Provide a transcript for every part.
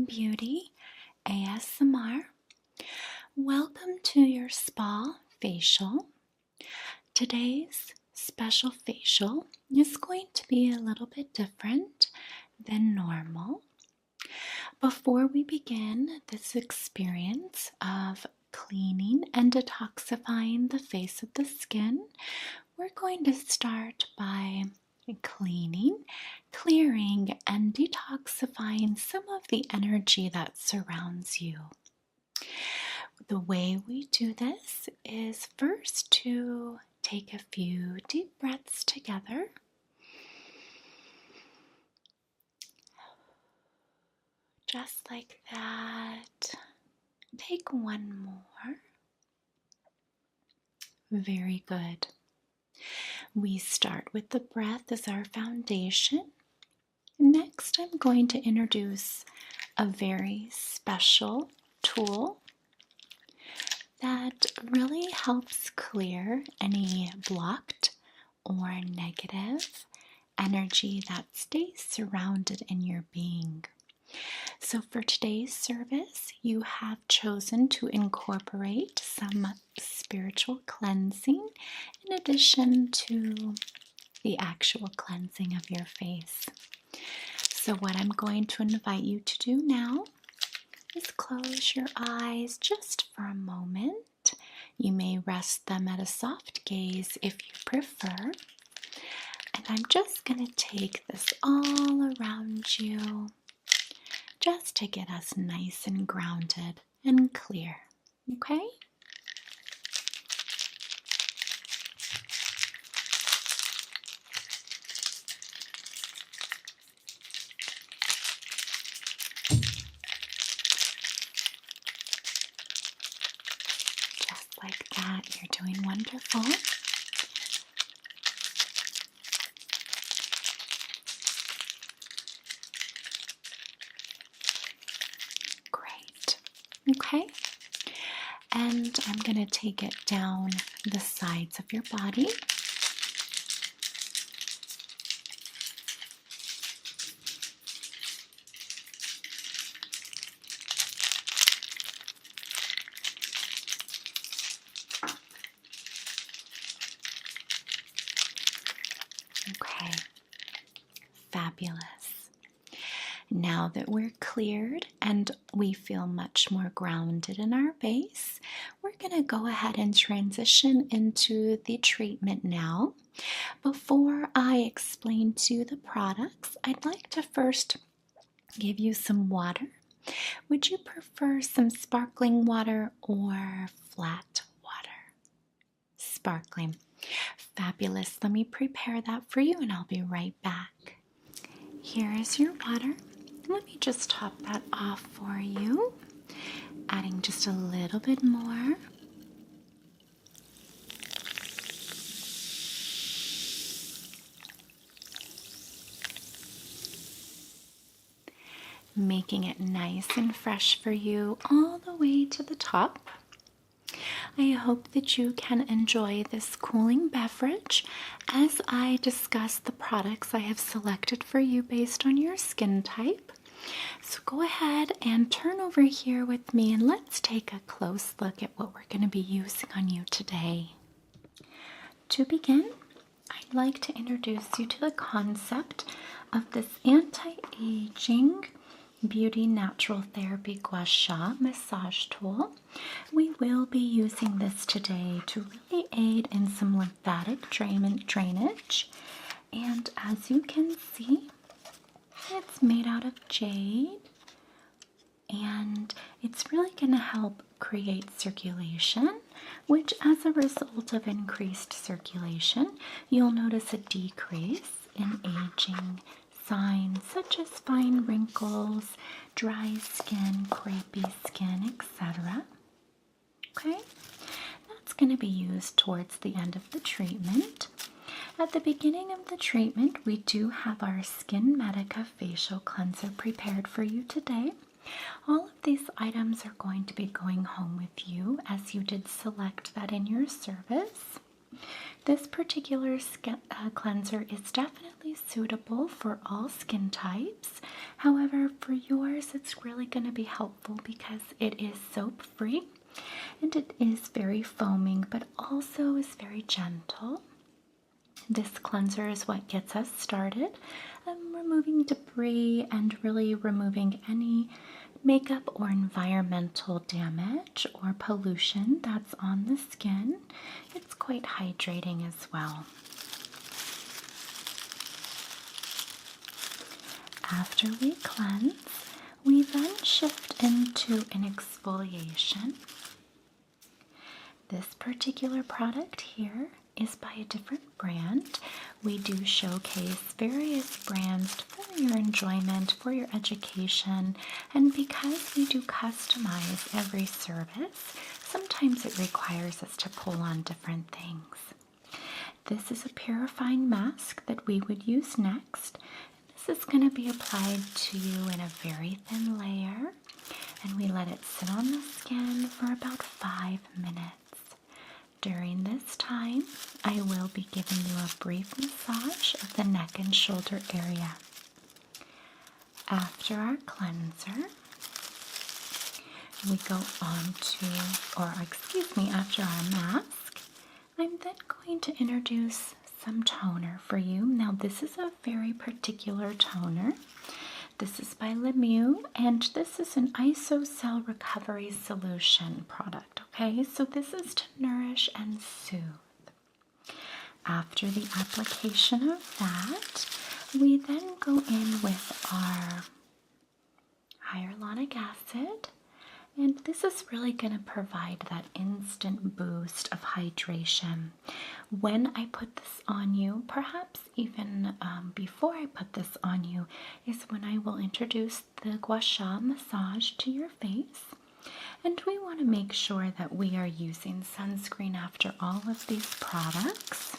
Green Beauty ASMR. Welcome to your spa facial. Today's special facial is going to be a little bit different than normal. Before we begin this experience of cleaning and detoxifying the face of the skin, we're going to start by cleaning, clearing, and detoxifying some of the energy that surrounds you. The way we do this is first to take a few deep breaths together. Just like that. Take one more. Very good. We start with the breath as our foundation. Next, I'm going to introduce a very special tool that really helps clear any blocked or negative energy that stays surrounded in your being. So for today's service, you have chosen to incorporate some spiritual cleansing in addition to the actual cleansing of your face. So what I'm going to invite you to do now is close your eyes just for a moment. You may rest them at a soft gaze if you prefer. And I'm just going to take this all around you just to get us nice and grounded and clear. Okay? Just like that, you're doing wonderful. Great. Okay. And I'm going to take it down the sides of your body. Okay, fabulous. Now that we're cleared and we feel much more grounded in our base, we're going to go ahead and transition into the treatment now. Before I explain to you the products, I'd like to first give you some water. Would you prefer some sparkling water or flat water? Sparkling. Fabulous. Let me prepare that for you and I'll be right back. Here is your water. Let me just top that off for you, adding just a little bit more. Making it nice and fresh for you all the way to the top. I hope that you can enjoy this cooling beverage as I discuss the products I have selected for you based on your skin type. So go ahead and turn over here with me and let's take a close look at what we're going to be using on you today. To begin, I'd like to introduce you to the concept of this anti-aging Beauty Natural Therapy Gua Sha massage tool. We will be using this today to really aid in some lymphatic drainage. And as you can see, it's made out of jade. And it's really going to help create circulation, which as a result of increased circulation, you'll notice a decrease in aging signs such as fine wrinkles, dry skin, crepey skin, etc. Okay, that's going to be used towards the end of the treatment. At the beginning of the treatment, we do have our Skin Medica facial cleanser prepared for you today. All of these items are going to be going home with you as you did select that in your service. This particular skin cleanser is definitely suitable for all skin types. However, for yours, it's really going to be helpful because it is soap-free and it is very foaming, but also is very gentle. This cleanser is what gets us started, removing debris and really removing any makeup or environmental damage or pollution that's on the skin. It's quite hydrating as well. After we cleanse, we then shift into an exfoliation. This particular product here is by a different brand. We do showcase various brands for your enjoyment, for your education, and because we do customize every service, sometimes it requires us to pull on different things. This is a purifying mask that we would use next. This is going to be applied to you in a very thin layer, and we let it sit on the skin for about 5 minutes. During this time, I will be giving you a brief massage of the neck and shoulder area. After our cleanser, we go on to, after our mask, I'm then going to introduce some toner for you. Now, this is a very particular toner. This is by Lemieux, and this is an isocell recovery solution product, okay? So this is to nourish and soothe. After the application of that, we then go in with our hyaluronic acid, and this is really going to provide that instant boost of hydration. When I put this on you, perhaps even before I put this on you, is when I will introduce the gua sha massage to your face. And we want to make sure that we are using sunscreen after all of these products.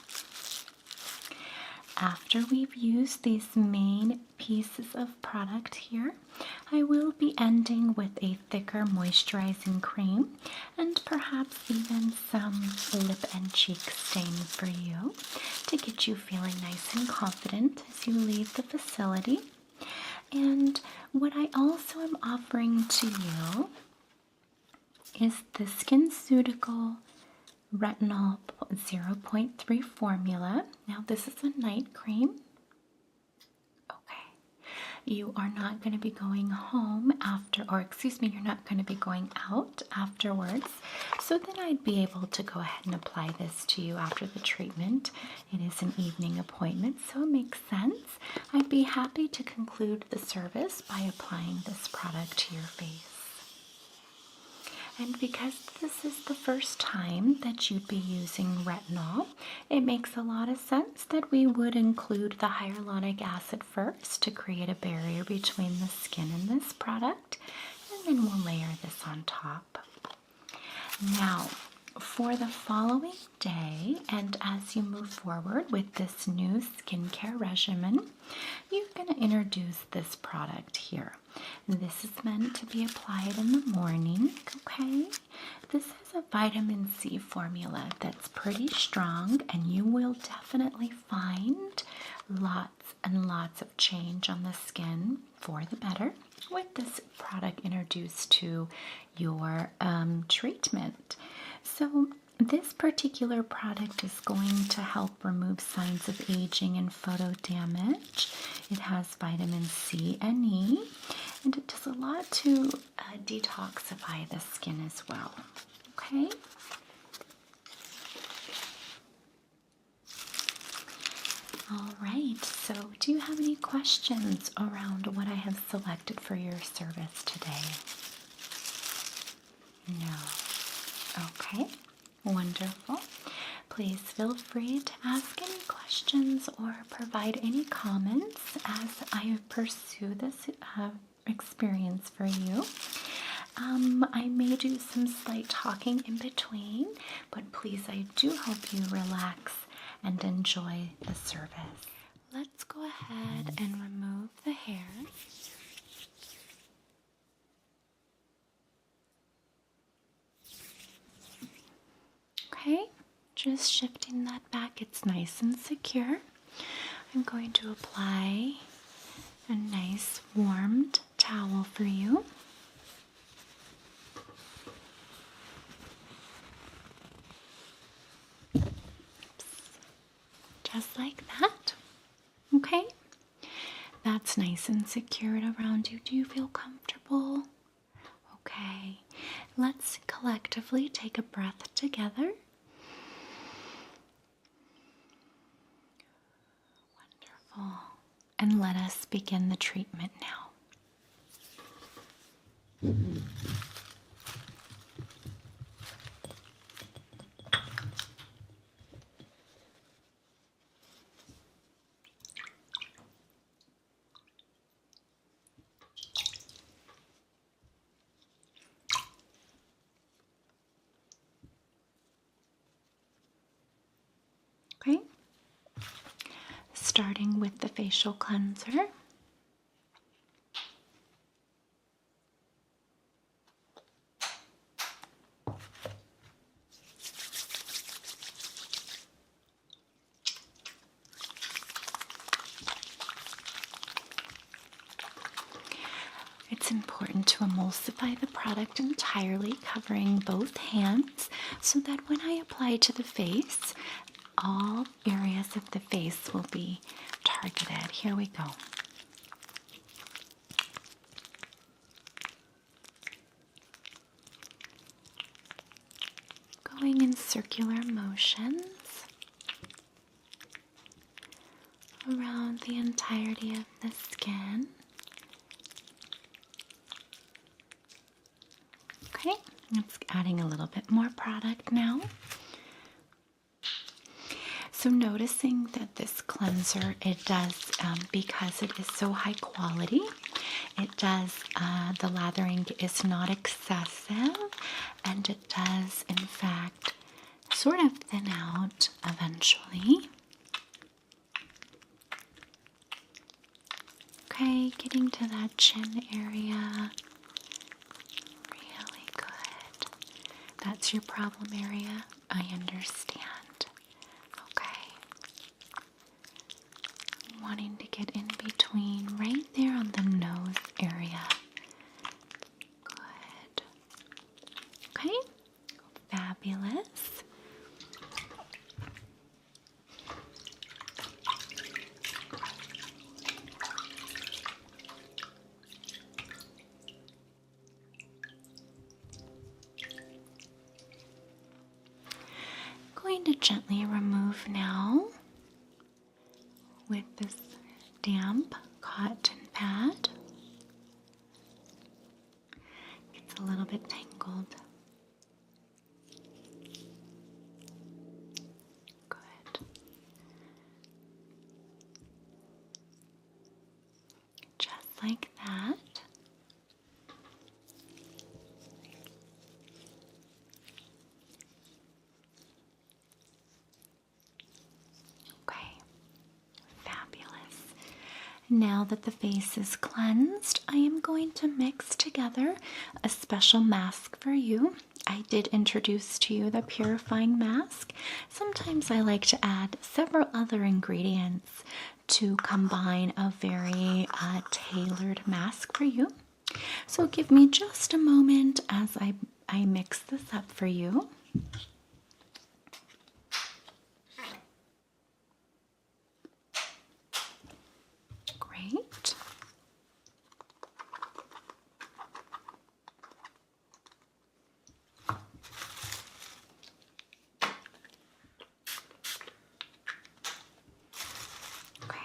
After we've used these main pieces of product here, I will be ending with a thicker moisturizing cream and perhaps even some lip and cheek stain for you to get you feeling nice and confident as you leave the facility. And what I also am offering to you is the SkinCeutical Retinol 0.3 formula. Now this is a night cream. Okay. You are not going to be going home after, you're not going to be going out afterwards. So then I'd be able to go ahead and apply this to you after the treatment. It is an evening appointment, so it makes sense. I'd be happy to conclude the service by applying this product to your face. And because this is the first time that you'd be using retinol, it makes a lot of sense that we would include the hyaluronic acid first to create a barrier between the skin and this product, and then we'll layer this on top. Now, for the following day, and as you move forward with this new skincare regimen, you're going to introduce this product here. This is meant to be applied in the morning, okay? This is a vitamin C formula that's pretty strong, and you will definitely find lots and lots of change on the skin for the better with this product introduced to your treatment. So this particular product is going to help remove signs of aging and photo damage. It has vitamin C and E, and it does a lot to detoxify the skin as well. Okay? All right, so do you have any questions around what I have selected for your service today? No. Okay, wonderful. Please feel free to ask any questions or provide any comments as I pursue this experience for you. I may do some slight talking in between, but please, I do hope you relax and enjoy the service. Let's go ahead and remove the hair. Okay, Just shifting that back. It's nice and secure. I'm going to apply a nice warmed towel for you. Just like that. Okay? That's nice and secured around you. Do you feel comfortable? Okay. Let's collectively take a breath together. Wonderful. And let us begin the treatment now. Okay, starting with the facial cleanser. It's important to emulsify the product entirely, covering both hands, so that when I apply to the face, all areas of the face will be targeted. Here we go. Going in circular motions around the entirety of the skin. Okay, let's adding a little bit more product now. So noticing that this cleanser, it does, because it is so high quality, it does, the lathering is not excessive, and it does, in fact, sort of thin out eventually. Okay, getting to that chin area. Really good. That's your problem area. I understand. Okay. Wanting to get in between, right there on the nose area. Good. Okay. Fabulous. Going to gently remove now with this damp cotton pad. It's a little bit tangled. Good. Just like that. Now that the face is cleansed, I am going to mix together a special mask for you. I did introduce to you the purifying mask. Sometimes I like to add several other ingredients to combine a very tailored mask for you. So give me just a moment as I mix this up for you. Great. Okay.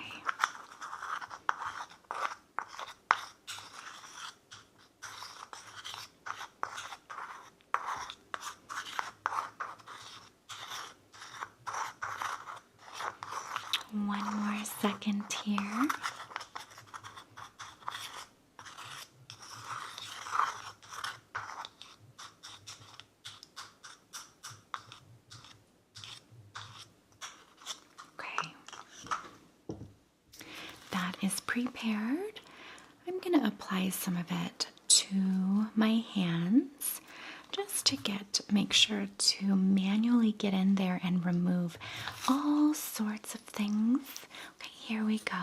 One more second here. Okay. That is prepared. I'm going to apply some of it to my hands. just to make sure to manually get in there and remove all sorts of things. Okay, here we go.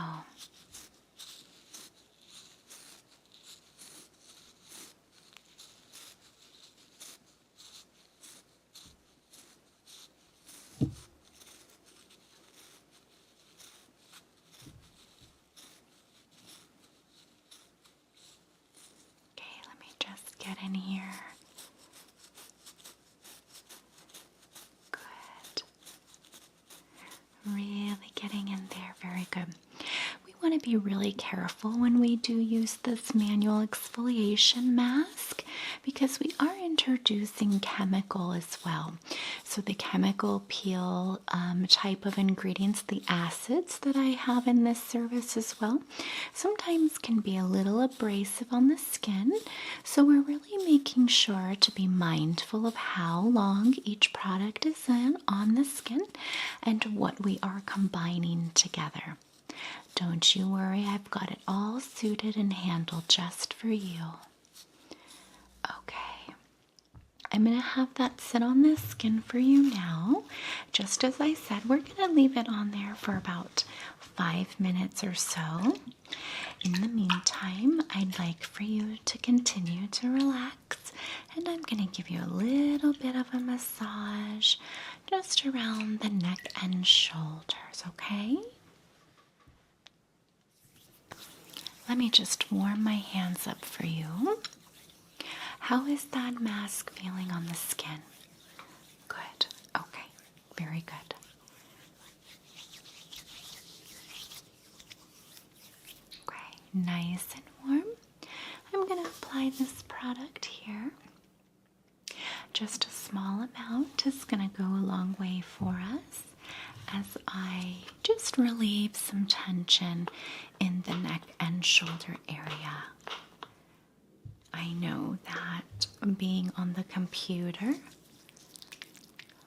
Okay, let me just get in here. Good. Really getting in there. Very good. We want to be really careful when we do use this manual exfoliation mask because we are introducing chemical as well. So the chemical peel type of ingredients, the acids that I have in this service as well, sometimes can be a little abrasive on the skin. So we're really making sure to be mindful of how long each product is on the skin and what we are combining together. Don't you worry, I've got it all suited and handled just for you. Okay, I'm going to have that sit on the skin for you now. Just as I said, we're going to leave it on there for about 5 minutes or so. In the meantime, I'd like for you to continue to relax, and I'm going to give you a little bit of a massage just around the neck and shoulders, okay? Let me just warm my hands up for you. How is that mask feeling on the skin? Good. Okay. Very good. Okay. Nice and warm. I'm going to apply this product here. Just a small amount is going to go a long way for us as I just relieve some tension in the neck and shoulder area. I know that being on the computer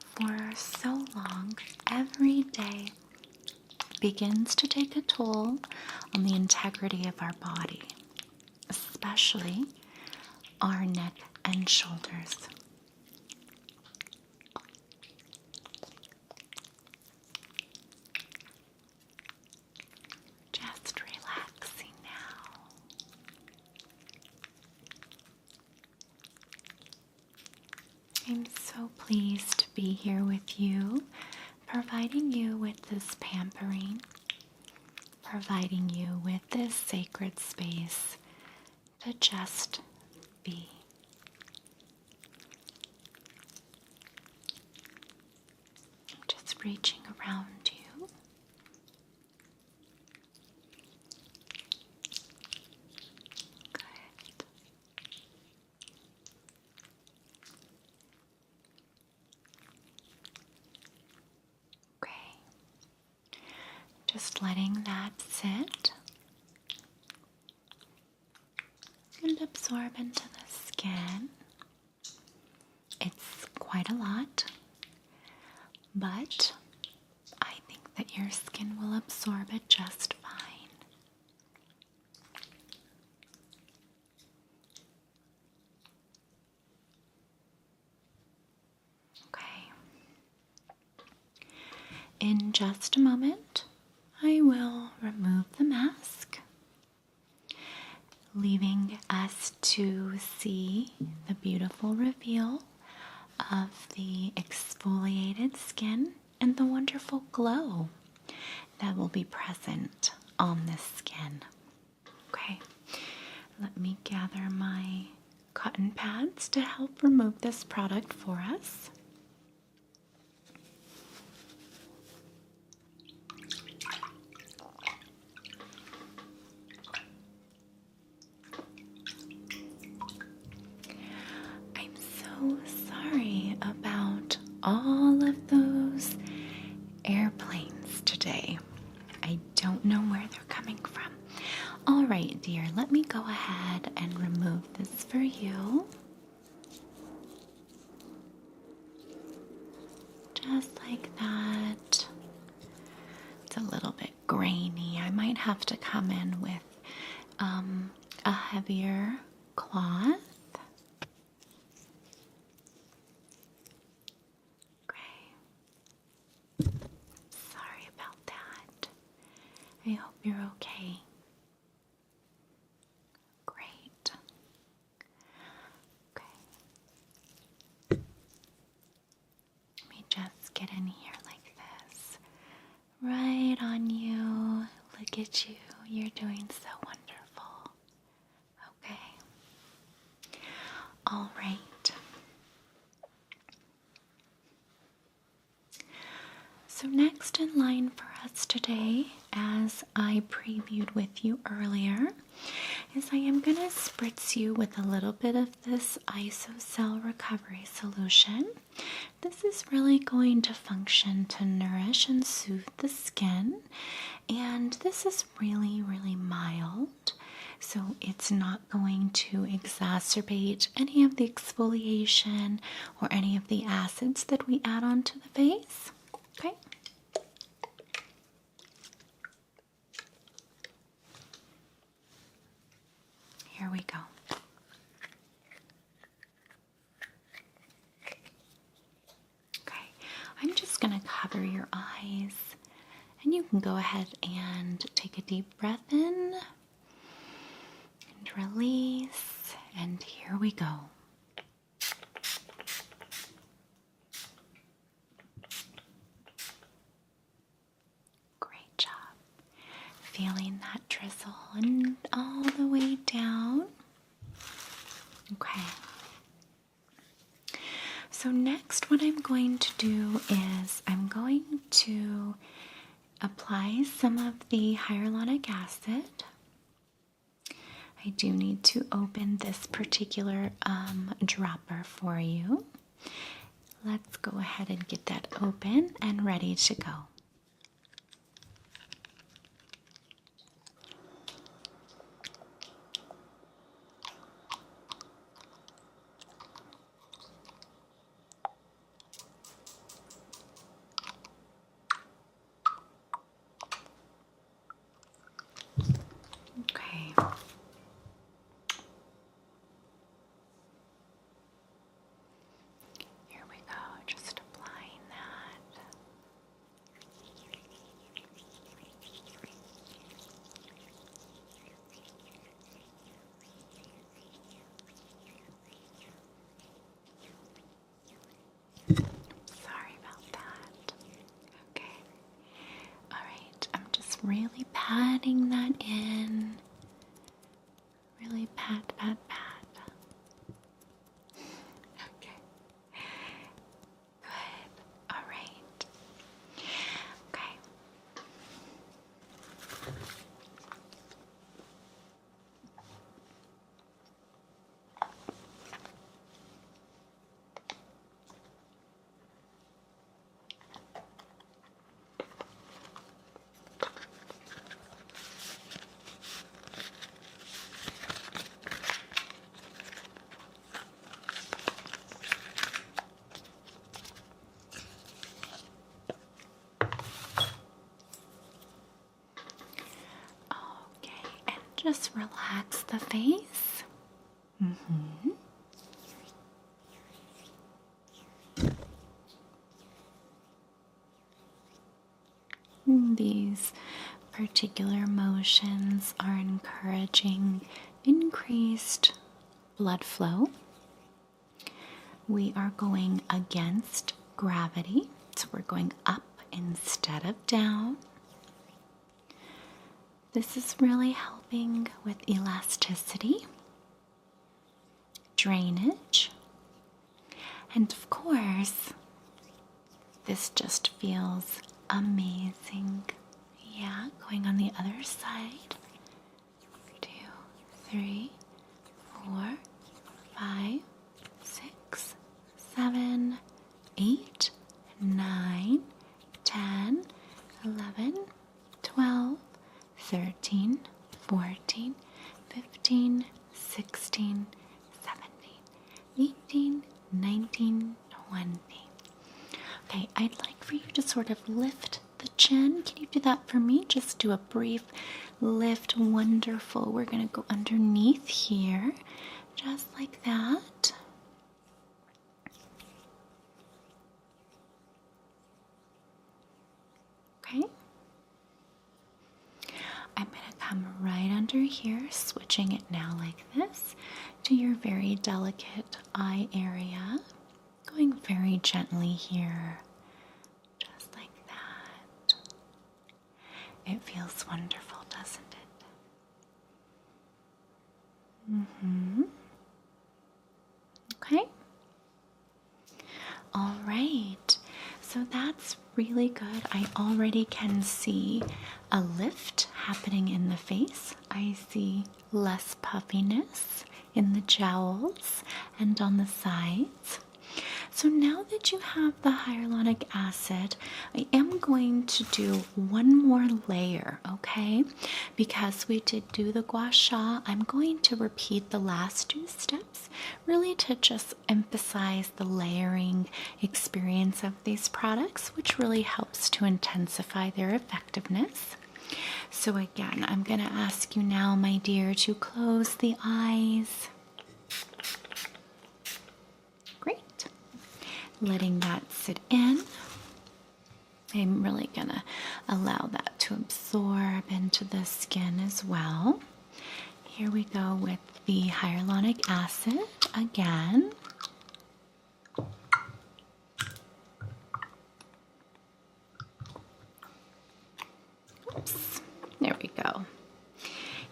for so long every day begins to take a toll on the integrity of our body, especially our neck and shoulders. Just relaxing now. I'm so pleased to be here with you, providing you with this pampering, providing you with this sacred space to just be. I'm just reaching around you. Good. Okay. Just letting that sit and absorb into the skin. It's quite a lot, but I think that your skin will absorb it just fine. Okay. In just a moment, I will remove the mask, leaving us to see the beautiful reveal of the exfoliated skin and the wonderful glow that will be present on this skin. Okay, let me gather my cotton pads to help remove this product for us. I'm so sorry about all of those airplanes today. I don't know where they're coming from. All right, dear, let me go ahead and remove this for you. Just like that. It's a little bit grainy. I might have to come in with a heavier cloth. at you. You're doing so wonderful. Okay. All right. So next in line for us today, as I previewed with you earlier, is I am going to spritz you with a little bit of this isocell recovery solution. This is really going to function to nourish and soothe the skin, and this is really, really mild. So it's not going to exacerbate any of the exfoliation or any of the acids that we add onto the face. Okay? Here we go. Okay, I'm just going to cover your eyes, and you can go ahead and take a deep breath in and release, and here we go. Great job. Feeling that drizzle and all the way down. Okay. So next what I'm going to do is I'm going to apply some of the hyaluronic acid. I do need to open this particular dropper for you. Let's go ahead and get that open and ready to go. Okay. Here we go, just applying that. Sorry about that. Okay. All right, I'm just really patting that in. Really pat, pat, pat. Okay. Good. All right. Okay. Okay, and just relax the face. These particular motions are encouraging increased blood flow. We are going against gravity, so we're going up instead of down. This is really helping with elasticity, drainage, and of course, this just feels amazing. Yeah, going on the other side. 2, 3, 4, 5, 6, 7, 8, 9, 10, 11, 12, 13, 14, 15, 16, 17, 18, 19, 20. Okay, I'd like for you to sort of lift the chin. Can you do that for me? Just do a brief lift. Wonderful. We're going to go underneath here, just like that. Okay. I'm going to come right under here, switching it now like this to your very delicate eye area. Going very gently here, just like that. It feels wonderful, Mm-hmm. Okay. All right. So that's really good. I already can see a lift happening in the face. I see less puffiness in the jowls and on the sides. So now that you have the hyaluronic acid, I am going to do one more layer, okay? Because we did do the gua sha, I'm going to repeat the last two steps, really to just emphasize the layering experience of these products, which really helps to intensify their effectiveness. So again, I'm going to ask you now, my dear, to close the eyes. Great. Letting that sit in. I'm really going to allow that to absorb into the skin as well. Here we go with the hyaluronic acid again. Oops. There we go.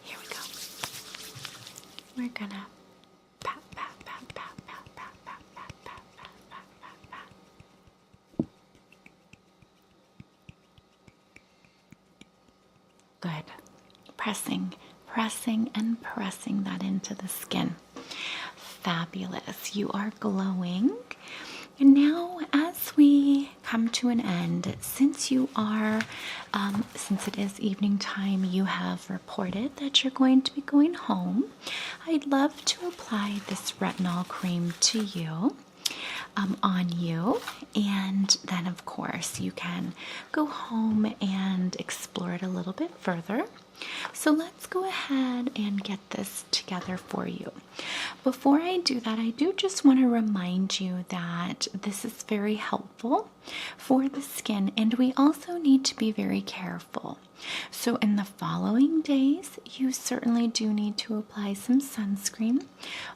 Here we go. We're going to pat, pat, pat, pat, pat, pat, pat, pat, pat, pat, pat, pat, pat. Good. Pressing and pressing that into the skin. Fabulous. You are glowing. And now, as we come to an end, since it is evening time, you have reported that you're going to be going home. I'd love to apply this retinol cream to you. On you, and then of course you can go home and explore it a little bit further. So let's go ahead and get this together for you. Before I do that, I do just want to remind you that this is very helpful for the skin, and we also need to be very careful. So in the following days, you certainly do need to apply some sunscreen.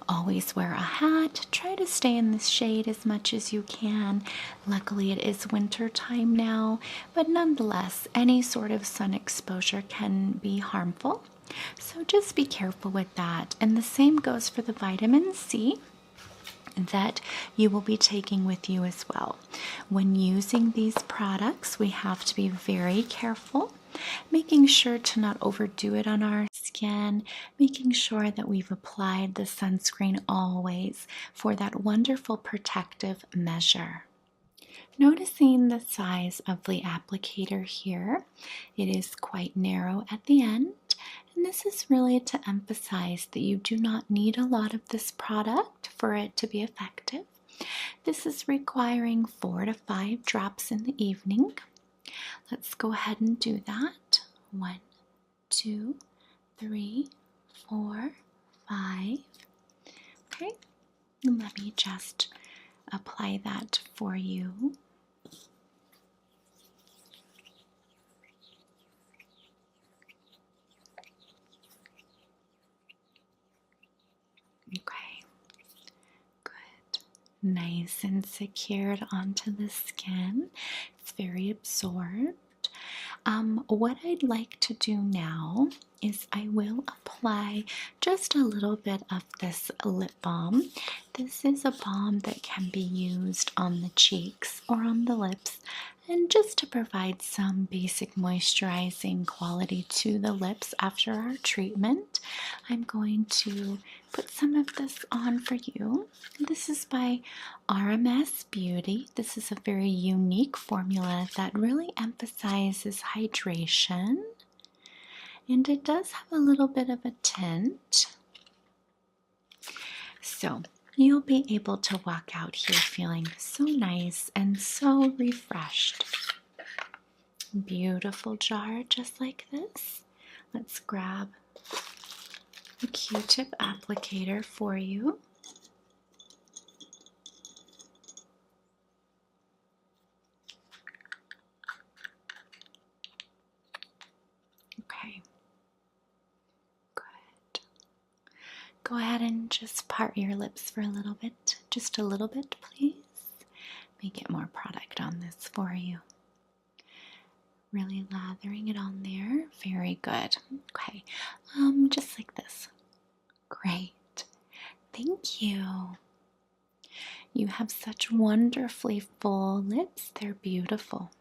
Always wear a hat. Try to stay in the shade as much as you can. Luckily, it is winter time now, but nonetheless, any sort of sun exposure can be harmful. So just be careful with that. And the same goes for the vitamin C that you will be taking with you as well. When using these products, we have to be very careful, making sure to not overdo it on our skin, making sure that we've applied the sunscreen always for that wonderful protective measure. Noticing the size of the applicator here, it is quite narrow at the end, and this is really to emphasize that you do not need a lot of this product for it to be effective. This is requiring 4 to 5 drops in the evening. Let's go ahead and do that. 1, 2, 3, 4, 5. Okay, and let me just apply that for you. Okay, good. Nice and secured onto the skin. It's very absorbed. What I'd like to do now is I will apply just a little bit of this lip balm. This is a balm that can be used on the cheeks or on the lips, and just to provide some basic moisturizing quality to the lips after our treatment. I'm going to put some of this on for you. This is by RMS Beauty. This is a very unique formula that really emphasizes hydration, and it does have a little bit of a tint. So you'll be able to walk out here feeling so nice and so refreshed. Beautiful jar just like this. Let's grab a Q-tip applicator for you. Okay, good. Go ahead and just part your lips for a little bit, just a little bit, please. Let me get more product on this for you. Really lathering it on there. Very good. Okay, just like this. Great. Thank you. You have such wonderfully full lips. They're beautiful.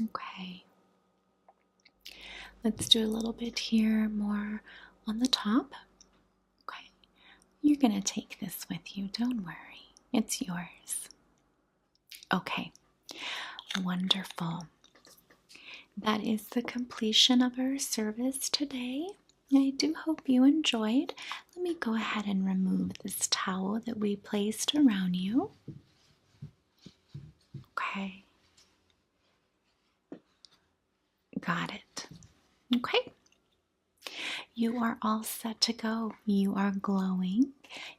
Okay. Let's do a little bit here more on the top. Okay. You're going to take this with you. Don't worry. It's yours. Okay. Wonderful. That is the completion of our service today. I do hope you enjoyed. Let me go ahead and remove this towel that we placed around you. Okay. Got it. Okay. You are all set to go. You are glowing.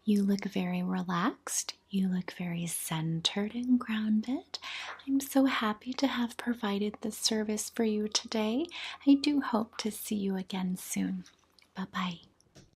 You look very relaxed. You look very centered and grounded. I'm so happy to have provided this service for you today. I do hope to see you again soon. Bye-bye.